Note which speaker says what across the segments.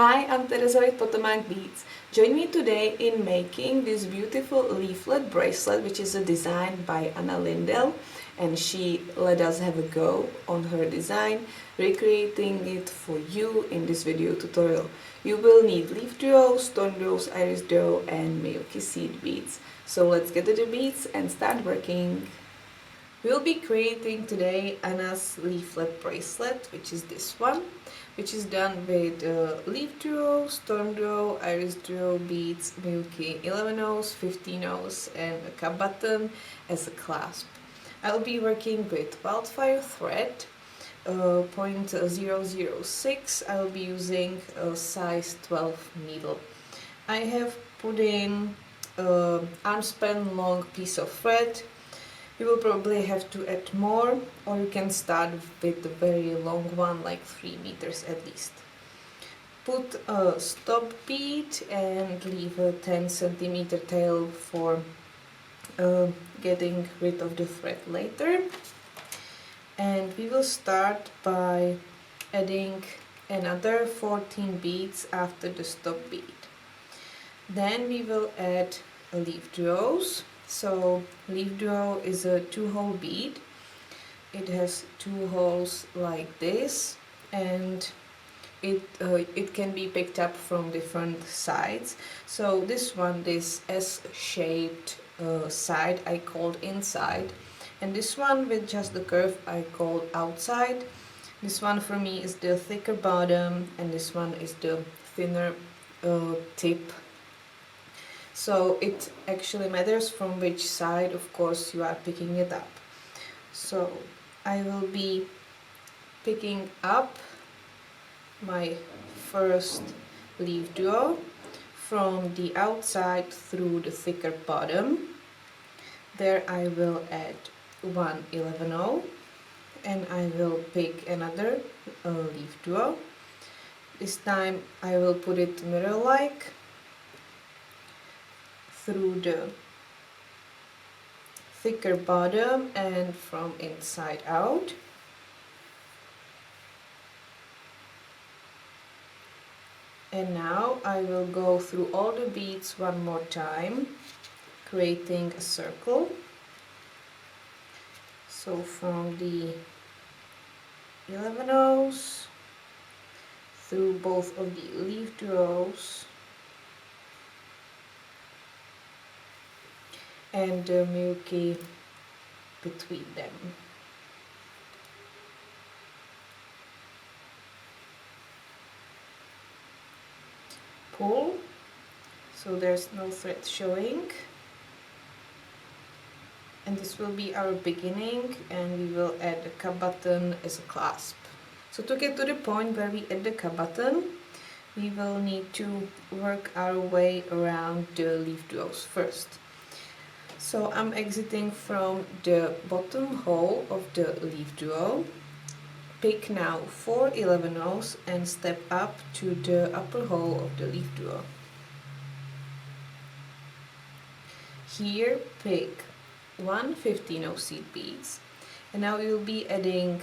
Speaker 1: Hi, I'm Tereza with PotomacBeads. Join me today in making this beautiful leaflet bracelet, which is a design by Anna Lindell, and she let us have a go on her design, recreating it for you in this video tutorial. You will need LeafDuo, StormDuo, IrisDuo and Miyuki Seed Beads. So let's get to the beads and start working. We'll be creating today Anna's leaflet bracelet, which is this one, which is done with LeafDuo, StormDuo, IrisDuo beads, Miyuki 11/0s, 15/0s and a cup button as a clasp. I'll be working with Wildfire thread, 0.006. I'll be using a size 12 needle. I have put in arm span long piece of thread. You will probably have to add more, or you can start with a very long one, like 3 meters at least. Put a stop bead and leave a 10 centimeter tail for getting rid of the thread later. And we will start by adding another 14 beads after the stop bead. Then we will add LeafDuos. So LeafDuo is a 2-hole bead. It has 2 holes like this, and it can be picked up from different sides. So this one, this S-shaped side, I called inside, and this one with just the curve I called outside. This one for me is the thicker bottom, and this one is the thinner tip. So it actually matters from which side, of course, you are picking it up. So I will be picking up my first LeafDuo from the outside through the thicker bottom. There I will add 1 11/0 and I will pick another LeafDuo. This time I will put it mirror-like through the thicker bottom and from inside out. And now I will go through all the beads one more time, creating a circle. So from the 11/0s through both of the LeafDuos and the Miyuki between them. Pull, so there's no thread showing, and this will be our beginning, and we will add the cup button as a clasp. So to get to the point where we add the cup button, we will need to work our way around the LeafDuos first. So I'm exiting from the bottom hole of the LeafDuo. Pick now 4 11/0s and step up to the upper hole of the LeafDuo. Here pick 1 15/0 seed beads, and now we will be adding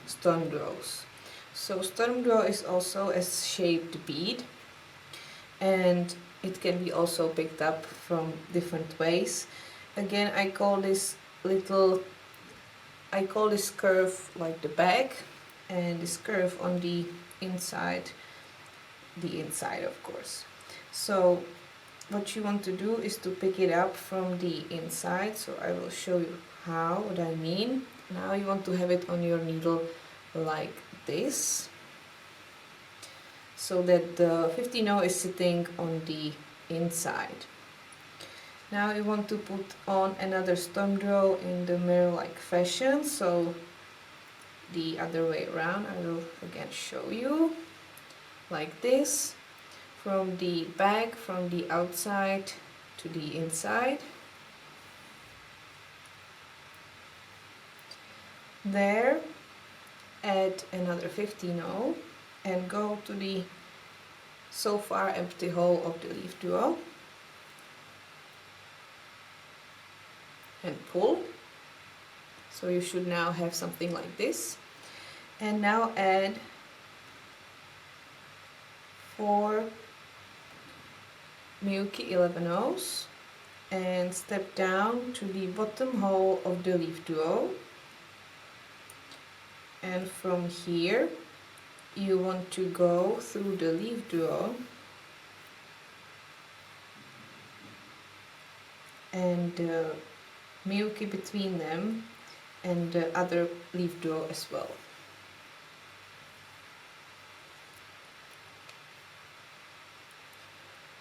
Speaker 1: StormDuos. So StormDuo is also a shaped bead, and it can be also picked up from different ways. Again, I call this curve like the back, and this curve on the inside of course. So what you want to do is to pick it up from the inside, so I will show you what I mean. Now you want to have it on your needle like this, so that the 15/0 is sitting on the inside. Now you want to put on another StormDuo in the mirror-like fashion, so the other way around. I will again show you like this, from the back, from the outside to the inside. There, add another 15/0 and go to the so far empty hole of the LeafDuo and pull. So you should now have something like this. And now add 4 Miyuki 11-0s and step down to the bottom hole of the LeafDuo, and from here you want to go through the LeafDuo and the Miyuki between them and the other LeafDuo as well.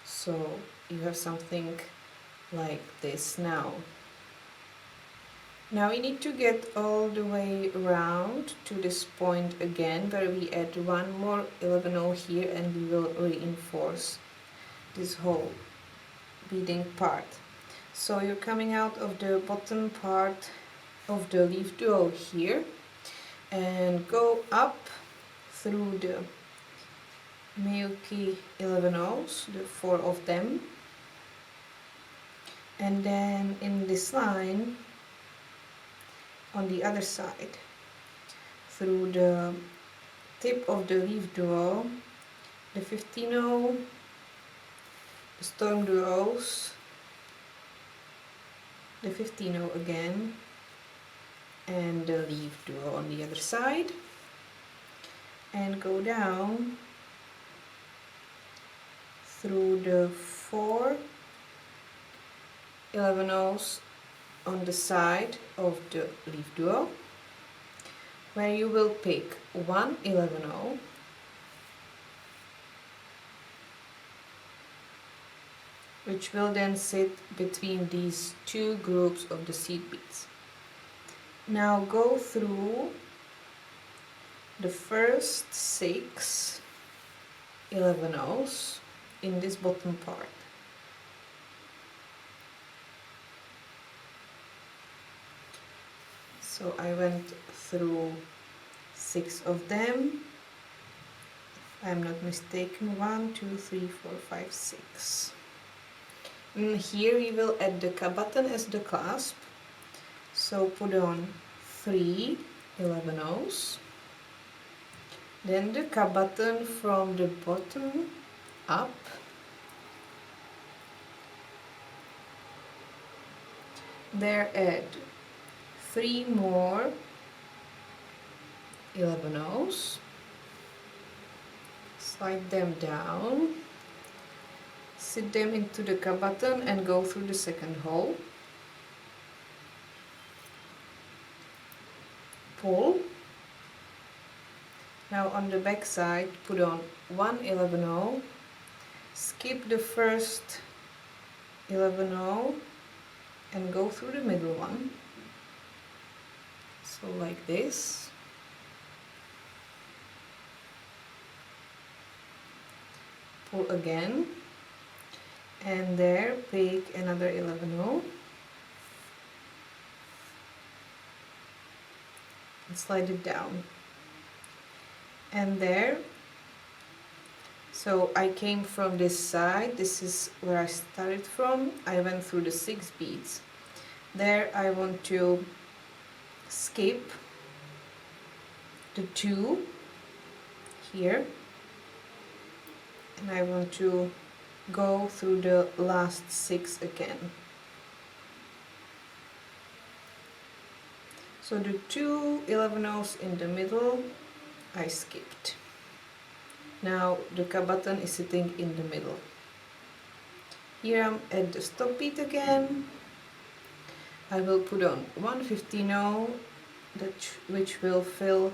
Speaker 1: So you have something like this now. Now we need to get all the way around to this point again, where we add one more 11-0 here, and we will reinforce this whole beading part. So you're coming out of the bottom part of the LeafDuo here and go up through the Miyuki 11-0s, the 4 of them, and then in this line on the other side through the tip of the LeafDuo, the 15-0, the StormDuos, the 15-0 again, and the LeafDuo on the other side, and go down through the 4 11-0s on the side of the LeafDuo, where you will pick one 11-0 which will then sit between these two groups of the seed beads. Now go through the first 6 11-0s in this bottom part. So I went through 6 of them, if I'm not mistaken, 1, 2, 3, 4, 5, 6. And here we will add the cup button as the clasp. So put on 3 11-0s, then the cup button from the bottom up, there add 3 more 11-0s, slide them down, sit them into the cup button and go through the second hole, pull. Now on the back side put on 1 11-0, skip the first 11-0 and go through the middle one, so like this. Pull again, and there pick another 11-0 and slide it down, and there. So I came from this side, this is where I started from. I went through the 6 beads. There I want to skip the 2 here, and I want to go through the last 6 again. So the 2 11-0s in the middle I skipped. Now the cup button is sitting in the middle. Here I'm at the stop bead again. I will put on 1 15-0 which will fill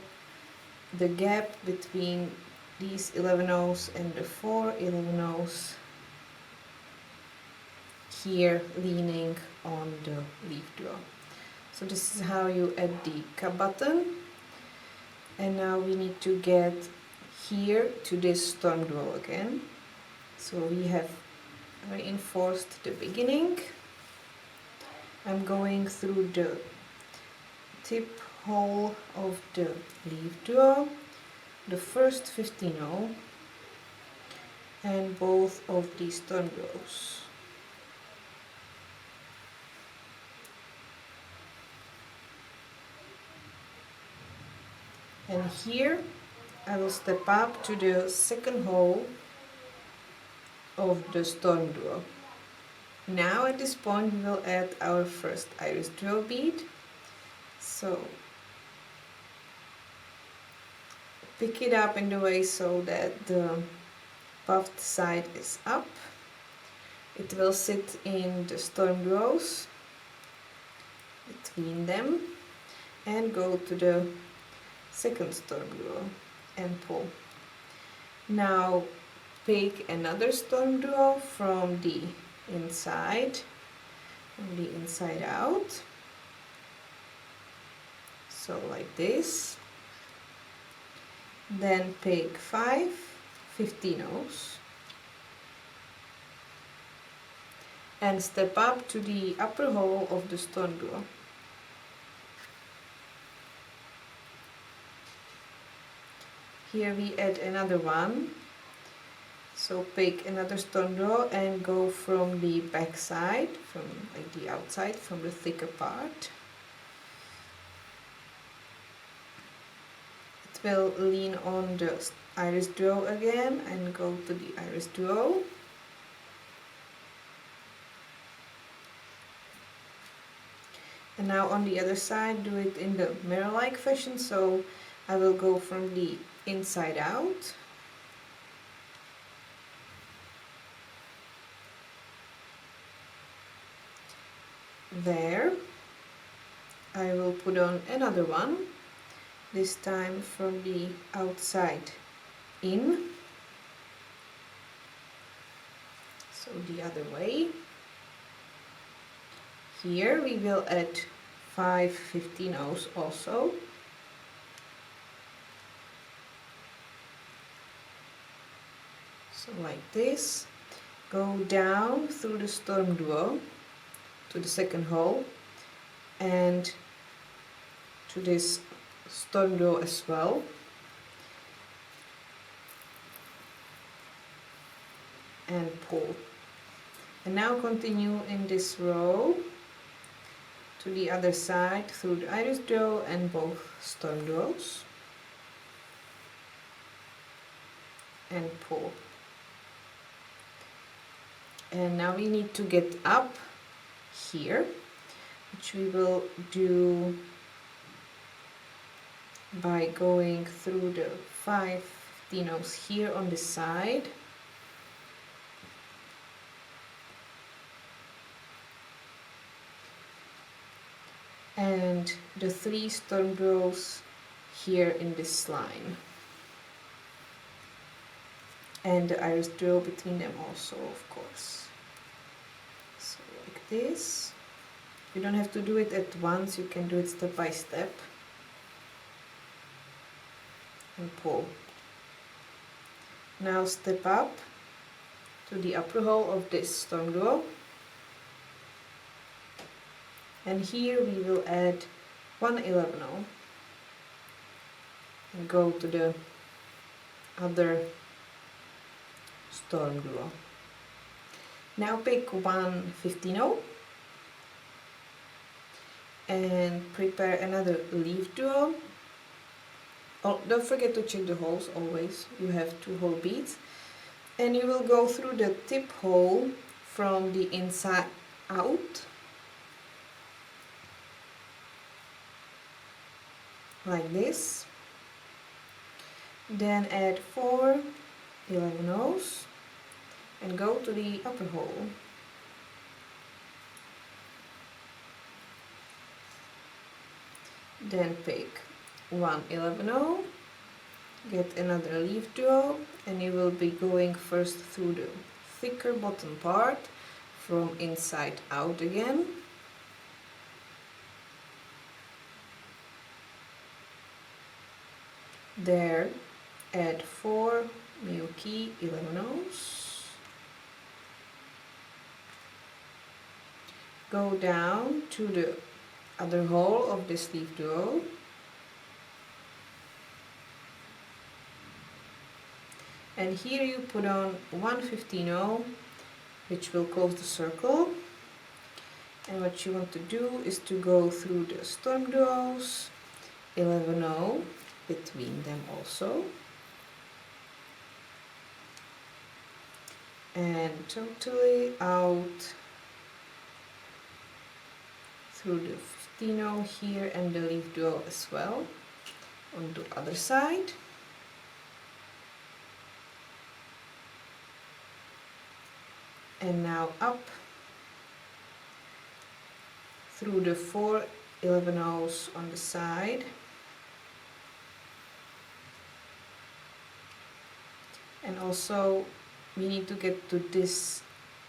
Speaker 1: the gap between these 11-0s and the 4 11-0s here leaning on the LeafDuo. So this is how you add the cup button, and now we need to get here to this StormDuo again. So we have reinforced the beginning. I'm going through the tip hole of the LeafDuo, the first 15-0 and both of these StormDuos. And here I will step up to the second hole of the StormDuo. Now at this point we will add our first IrisDuo bead. So pick it up in the way so that the puffed side is up. It will sit in the StormDuos between them, and go to the second StormDuo and pull. Now pick another StormDuo from the inside out, so like this. Then pick 5 15-ohs and step up to the upper hole of the StormDuo. Here we add another one, so pick another StormDuo and go from the back side, from like the outside, from the thicker part. It will lean on the IrisDuo again and go to the IrisDuo. And now on the other side, do it in the mirror-like fashion, so I will go from the inside out. There. I will put on another one, this time from the outside in, so the other way. Here we will add 5 15-ohs also. So like this. Go down through the StormDuo to the second hole and to this StormDuo as well. And pull. And now continue in this row to the other side through the IrisDuo and both StormDuos, and pull. And now we need to get up here, which we will do by going through the 5 15-ohs here on the side. And the 3 StormDuos here in this line, and the IrisDuo between them also, of course. So like this. You don't have to do it at once, you can do it step by step. And pull. Now step up to the upper hole of this StormDuo. And here we will add 1 11-oh and go to the other StormDuo. Now pick 1 15-oh and prepare another LeafDuo. Oh, don't forget to check the holes always. You have 2 hole beads. And you will go through the tip hole from the inside out, like this. Then add 4 11-ohs and go to the upper hole. Then pick 1 11-oh, get another LeafDuo, and you will be going first through the thicker bottom part from inside out again. There, add 4 Miyuki 11-ohs. Go down to the other hole of this LeafDuo. And here you put on 1 15-oh, which will close the circle. And what you want to do is to go through the StormDuos, 11-oh, between them also. and totally out through the 15-0 here and the LeafDuo as well on the other side. And now up through the 4 11-0s on the side, and also we need to get to this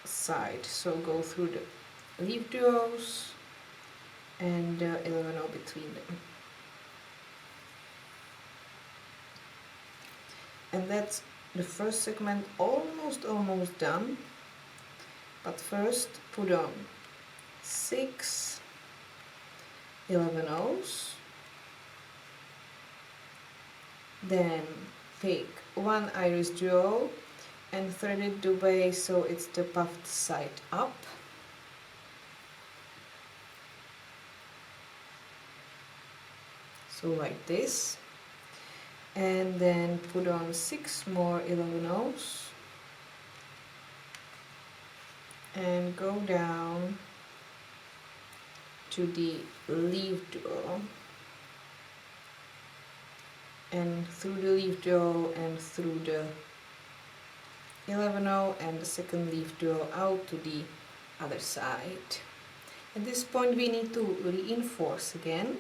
Speaker 1: side, so go through the LeafDuos and the 11-0 between them. And that's the first segment almost done. But first put on 6 11-0s, then pick one IrisDuo and thread it the way so it's the puffed side up. So like this, and then put on 6 more 11-0s and go down to the LeafDuo and through the LeafDuo and through the 11-0 and the second LeafDuo out to the other side. At this point we need to reinforce again,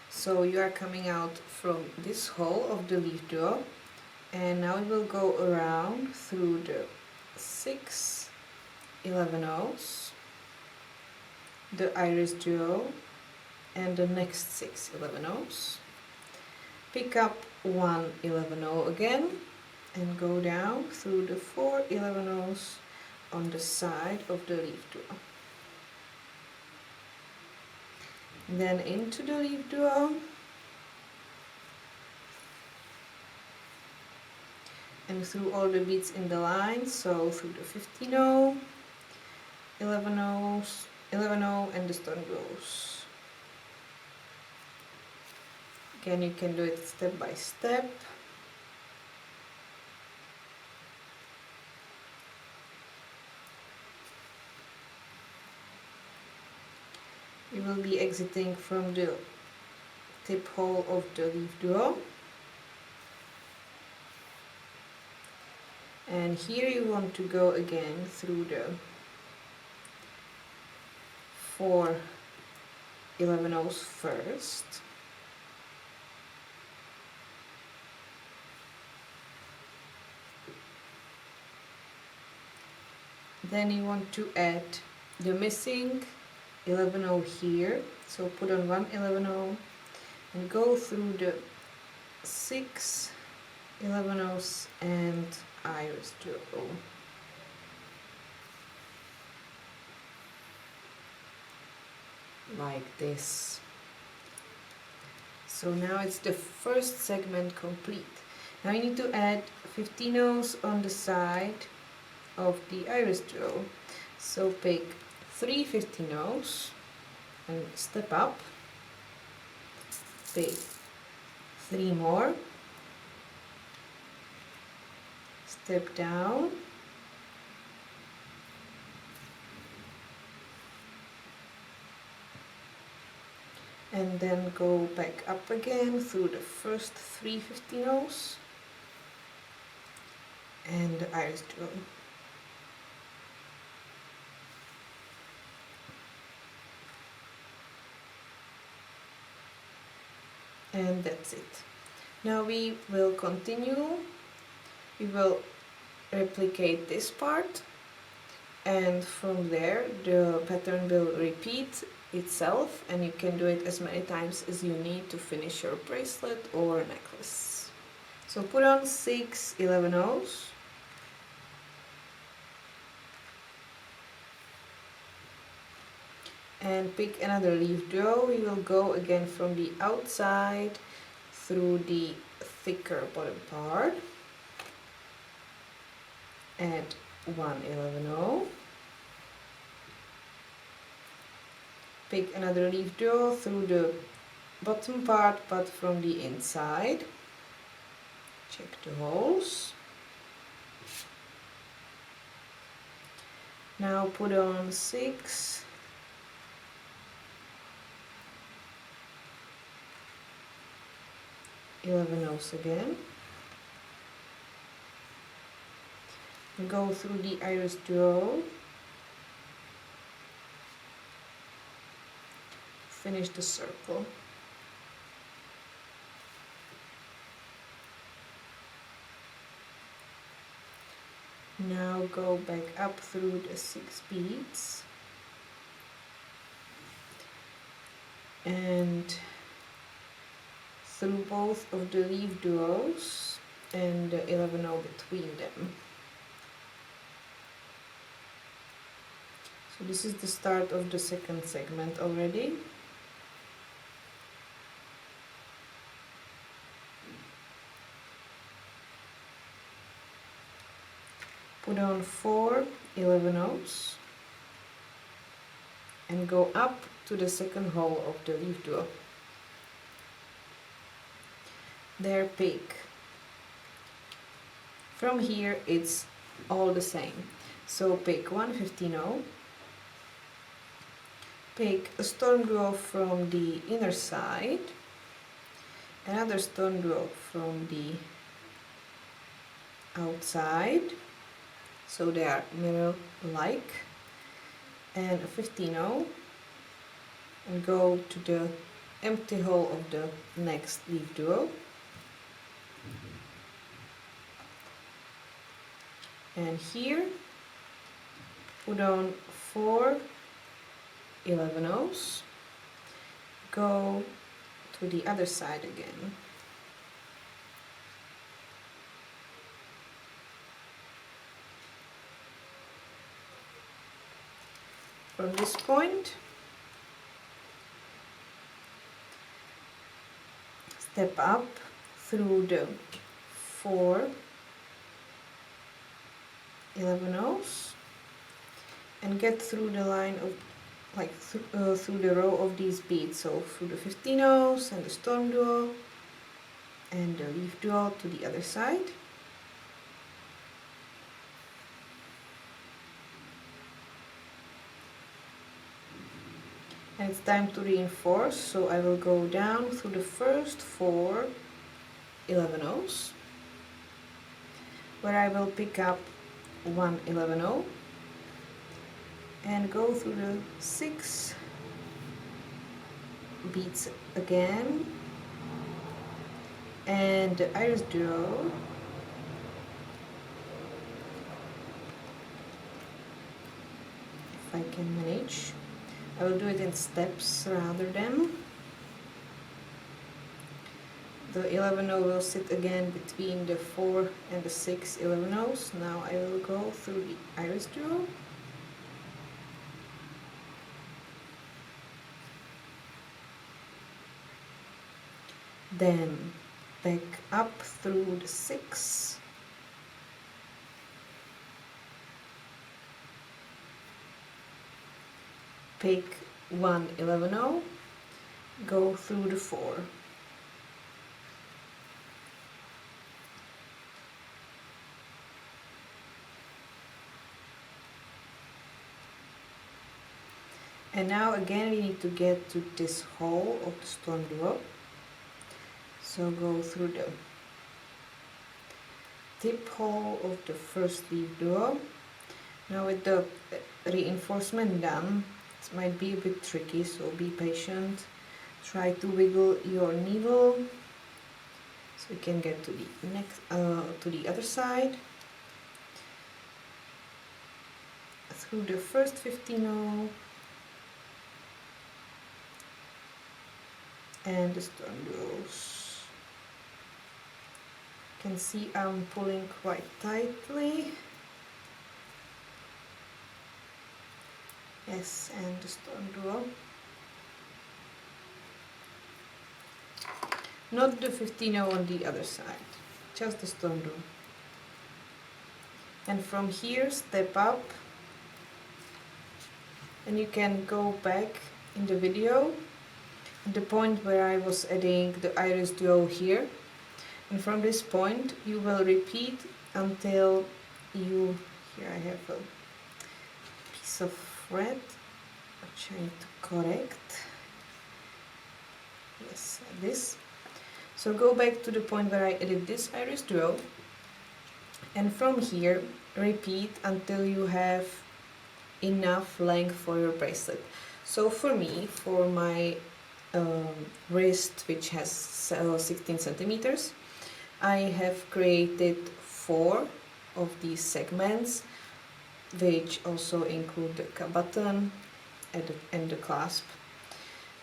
Speaker 1: so you are coming out from this hole of the LeafDuo, and now we will go around through the 6 11-0s, the IrisDuo and the next 6 11-0s. Pick up one 11-0 again and go down through the 4 11-0s on the side of the LeafDuo. Then into the LeafDuo and through all the beads in the line, so through the 15-0, 11-0s, 11-0 and the StormDuos. Again, you can do it step by step. You will be exiting from the tip hole of the LeafDuo. And here you want to go again through the 4 11-0s first. Then you want to add the missing 11-0 here, so put on one 11-0 and go through the 6 11-0s and IrisDuo. Like this. So now it's the first segment complete. Now you need to add 15-0s on the side of the IrisDuo. So pick 3 15-0s and step up. Pick 3 more. Step down. And then go back up again through the first 3 15-0s and the IrisDuo. And that's it. Now we will continue. We will replicate this part, and from there the pattern will repeat itself, and you can do it as many times as you need to finish your bracelet or necklace. So put on 6 11-0s and pick another LeafDuo. We will go again from the outside through the thicker bottom part. Add one 11-0. Pick another LeafDuo through the bottom part but from the inside. Check the holes. Now put on 6, 11 rows again, go through the IrisDuo, finish the circle. Now go back up through the 6 beads and through both of the LeafDuos and the 11 row between them. So this is the start of the second segment already. Put on 4 11 rows and go up to the second hole of the LeafDuo. There pick. From here it's all the same. So pick one 15 row, pick a StormDuo from the inner side, another StormDuo from the outside, so they are mirror like, and a 15 row, and go to the empty hole of the next LeafDuo, and here put on 4 11 rows, go to the other side again, from this point step up through the 4 11 rows and get through the line of through the row of these beads, so through the 15 rows and the StormDuo and the LeafDuo to the other side. And it's time to reinforce, so I will go down through the first 4 11 rows, where I will pick up 1 11 row and go through the 6 beads again, and the IrisDuo, if I can manage. I will do it in steps rather than. The 11 row will sit again between the 4 and the 6 11 rows. Now I will go through the IrisDuo. Then back up through the 6. Pick 1 11 row, go through the 4. And now again we need to get to this hole of the StormDuo. So go through the tip hole of the first LeafDuo. Now with the reinforcement done, it might be a bit tricky, so be patient. Try to wiggle your needle so you can get to the next to the other side. Through the first 15 row and the StormDuos. You can see I'm pulling quite tightly. Yes, and the StormDuo. Not the 15 on the other side, just the StormDuo. And from here step up, and you can go back in the video at the point where I was adding the IrisDuo here, and from this point you will repeat until you, here I have a of thread which I need to correct. Yes, like this. So go back to the point where I added this IrisDuo, and from here repeat until you have enough length for your bracelet. So for me, for my wrist, which has 16 centimeters, I have created 4 of these segments, which also include the cup button and the clasp.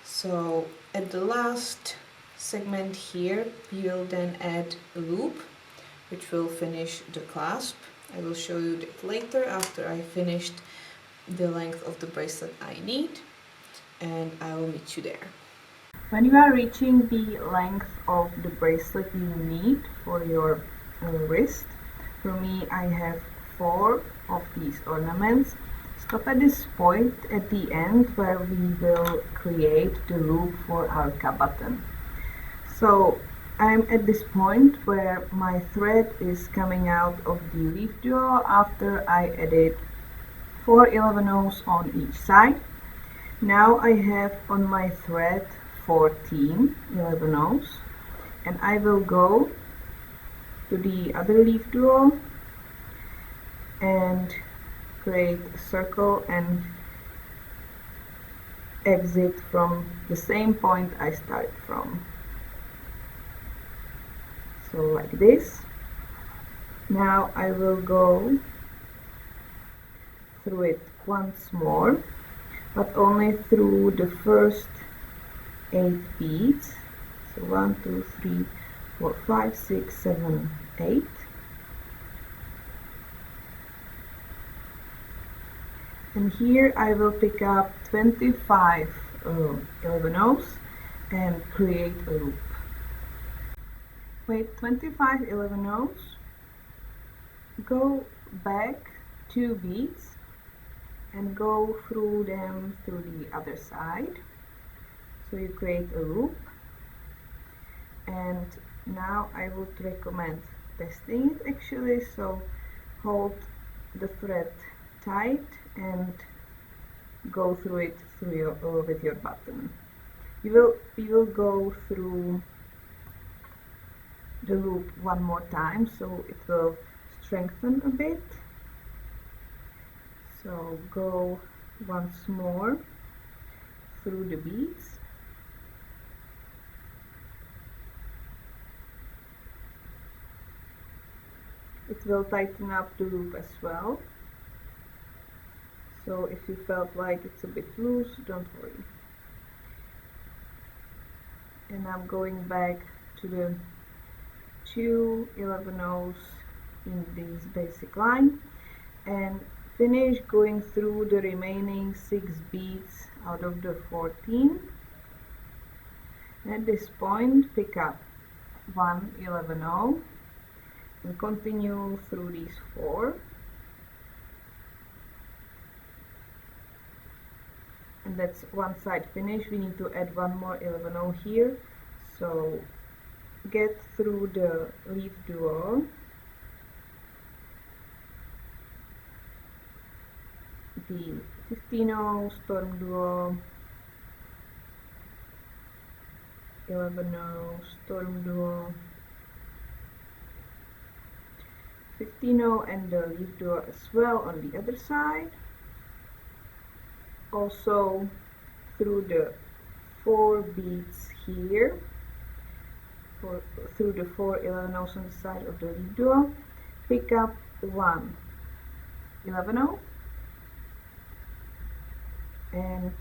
Speaker 1: So at the last segment here, we will then add a loop, which will finish the clasp. I will show you that later after I finished the length of the bracelet I need, and I will meet you there. When you are reaching the length of the bracelet you need for your wrist, for me I have 4 of these ornaments. Stop at this point at the end where we will create the loop for our cup button. So I'm at this point where my thread is coming out of the LeafDuo after I added 4 11/0s on each side. Now I have on my thread 14 11/0s, and I will go to the other LeafDuo and create a circle and exit from the same point I started from. So like this. Now I will go through it once more, but only through the first 8 beads. So 1, 2, 3, 4, 5, 6, 7, 8. And here I will pick up 25 11/0s and create a loop. With 25 11/0s, go back 2 beads and go through them through the other side. So you create a loop, and now I would recommend testing it actually. So hold the thread tight and go through it with your button. You will go through the loop one more time, so it will strengthen a bit. So go once more through the beads. It will tighten up the loop as well. So if you felt like it's a bit loose, don't worry. And I'm going back to the 2 11/0s in this basic line and finish going through the remaining 6 beads out of the 14. At this point, pick up 1 11/0 and continue through these 4. And that's one side finished. We need to add 1 more 11/0 here. So get through the LeafDuo, the 15/0, StormDuo, 11/0, StormDuo, 15/0, and the LeafDuo as well on the other side. Also through the 4 beads here, through the 4 11/0s on the side of the LeafDuo, pick up 1 11/0 and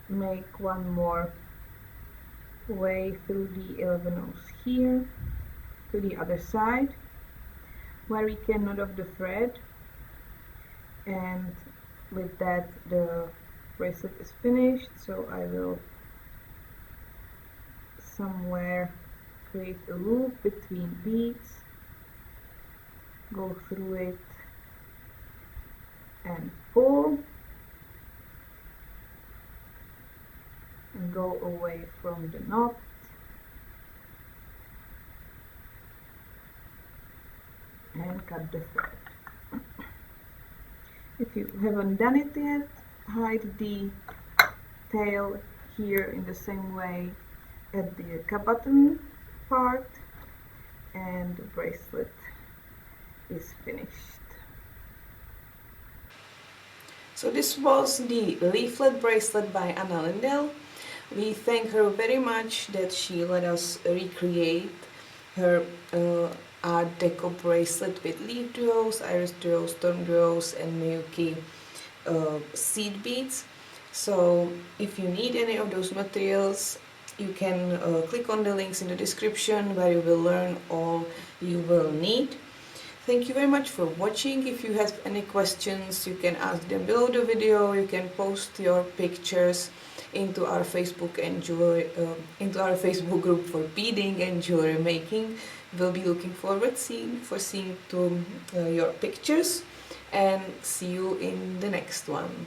Speaker 1: make 1 more way through the 11/0s here to the other side, where we can knot off the thread, and with that the bracelet is finished. So I will somewhere create a loop between beads, go through it and pull, and go away from the knot, and cut the thread. If you haven't done it yet, hide the tail here in the same way at the cup button part, and the bracelet is finished. So this was the leaflet bracelet by Anna Lindell. We thank her very much that she let us recreate her Art Deco bracelet with LeafDuos, IrisDuos, StormDuos and Miyuki Seed Beads. So if you need any of those materials, you can click on the links in the description where you will learn all you will need. Thank you very much for watching. If you have any questions, you can ask them below the video. You can post your pictures into our Facebook and into our Facebook group for beading and jewelry making. We'll be looking forward seeing your pictures, and see you in the next one.